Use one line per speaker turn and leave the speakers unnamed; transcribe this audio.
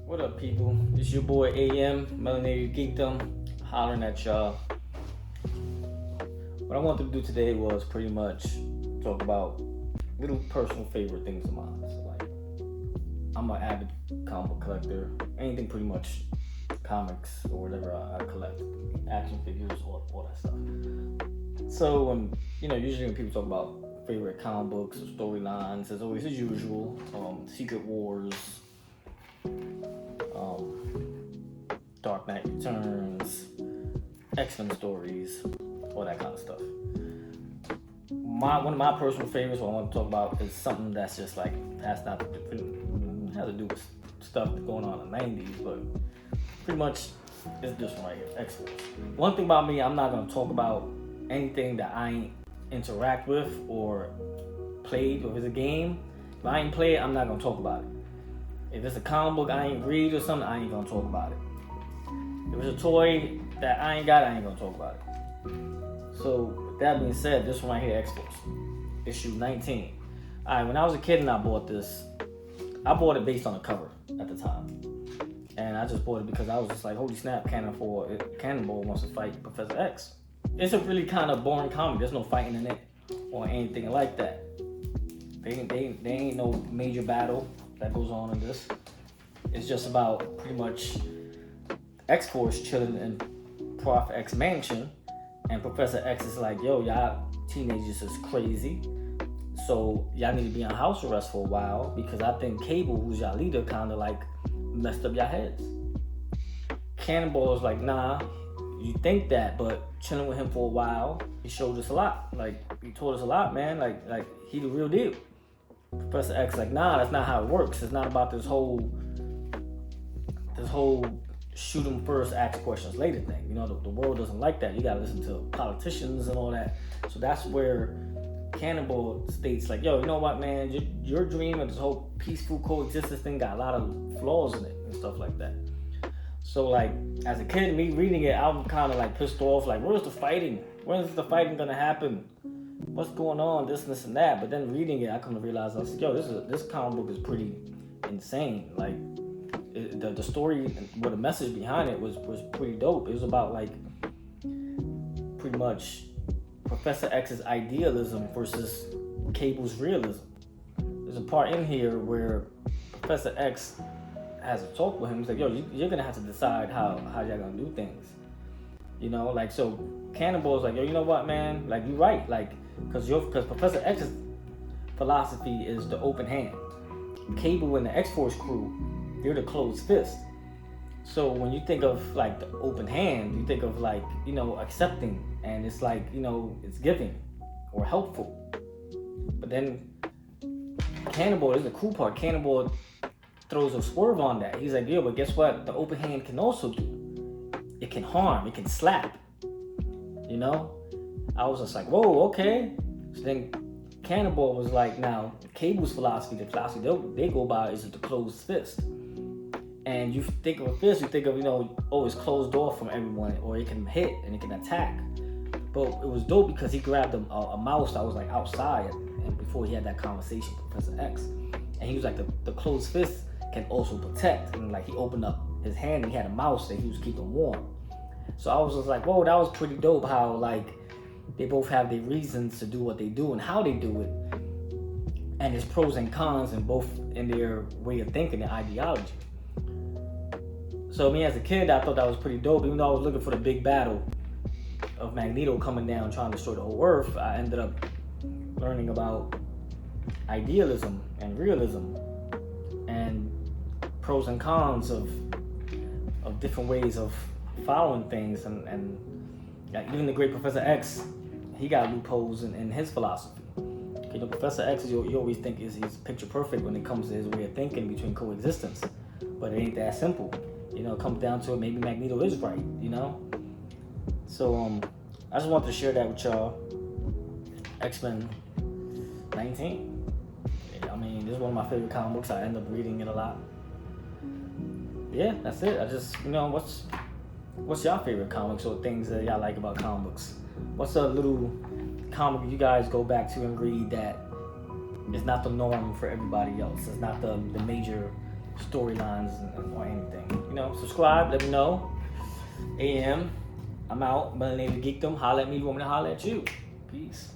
What up, people? It's your boy AM, Melanated Geekdom, hollering at y'all. What I wanted to do today was pretty much talk about little personal favorite things of mine. So, like, I'm an avid comic book collector. Anything pretty much comics or whatever I collect. Action figures, all that stuff. So, usually when people talk about favorite comic books or storylines, there's always, as usual, Secret Wars, Dark Knight Returns, X-Men stories, all that kind of stuff. One of my personal favorites, what I want to talk about, is something that's just like has to do with stuff going on in the 90s, but pretty much it's this one right here, X-Men. One thing about me, I'm not going to talk about anything that I ain't interact with or played. If it's a game, if I ain't play it, I'm not going to talk about it. If it's a comic book I ain't read or something, I ain't going to talk about it. If it's a toy that I ain't got, I ain't going to talk about it. So, with that being said, this one right here, X-Force, issue 19. Alright, when I was a kid and I bought this, I bought it based on the cover at the time. And I just bought it because I was just like, holy snap, Cannonball wants to fight Professor X. It's a really kind of boring comic. There's no fighting in it or anything like that. They ain't no major battle that goes on in this. It's just about pretty much X-Force chilling in Prof X mansion, and Professor X is like, yo, y'all teenagers is crazy, so y'all need to be on house arrest for a while because I think Cable, who's y'all leader, kind of like messed up y'all heads. Cannonball is like, nah, you think that, but chilling with him for a while, he showed us a lot. Like, he told us a lot, man. Like he the real deal. Professor X like, nah, that's not how it works. It's not about this whole shoot them first, ask questions later thing. You know, the world doesn't like that. You gotta listen to politicians and all that. So that's where Cannonball states like, yo, you know what, man? Your dream of this whole peaceful coexistence thing got a lot of flaws in it and stuff like that. So like, as a kid, me reading it, I'm kind of like pissed off. Like, where's the fighting? When is the fighting gonna happen? What's going on? This and that. But then reading it, I come to realize I was like, yo, this comic book is pretty insane. Like, the story, what the message behind it was pretty dope. It was about like pretty much Professor X's idealism versus Cable's realism. There's a part in here where Professor X has a talk with him. He's like, yo, you're gonna have to decide how y'all gonna do things. You know, like, so Cannonball's like, yo, you know what, man? Like, you're right. Like, because Professor X's philosophy is the open hand. Cable and the X-Force crew, they're the closed fist. So when you think of like the open hand, you think of like, you know, accepting, and it's like, you know, it's giving or helpful. But then Cannonball, this is the cool part, Cannonball throws a swerve on that. He's like, yo, but guess what? The open hand can also do. It can harm, it can slap. You know? I was just like, whoa, okay. So then Cannonball was like, now, Cable's philosophy, the philosophy they go by is the closed fist. And you think of a fist, you think of, you know, oh, it's closed off from everyone, or it can hit and it can attack. But it was dope because he grabbed a mouse that was like outside, and before he had that conversation with Professor X. And he was like, the closed fist can also protect. And like, he opened up his hand and he had a mouse that he was keeping warm. So I was just like, whoa, that was pretty dope how like they both have their reasons to do what they do and how they do it. And there's pros and cons in both in their way of thinking and ideology. So me as a kid, I thought that was pretty dope. Even though I was looking for the big battle of Magneto coming down trying to destroy the whole Earth, I ended up learning about idealism and realism and pros and cons of different ways of following things, and even the great Professor X, he got loopholes in his philosophy. You know, Professor X, you always think he's picture perfect when it comes to his way of thinking between coexistence, but it ain't that simple. You know, it comes down to it, maybe Magneto is right, you know? So, I just wanted to share that with y'all. X-Men 19. I mean, this is one of my favorite comic books. I end up reading it a lot. Yeah, that's it. I just, you know, what's y'all favorite comics or things that y'all like about comic books? What's a little comic you guys go back to and read that is not the norm for everybody else? It's not the major storylines or anything. You know, subscribe, let me know. AM, I'm out. My name is Geekdom. Holla at me if you want me to holla at you. Peace.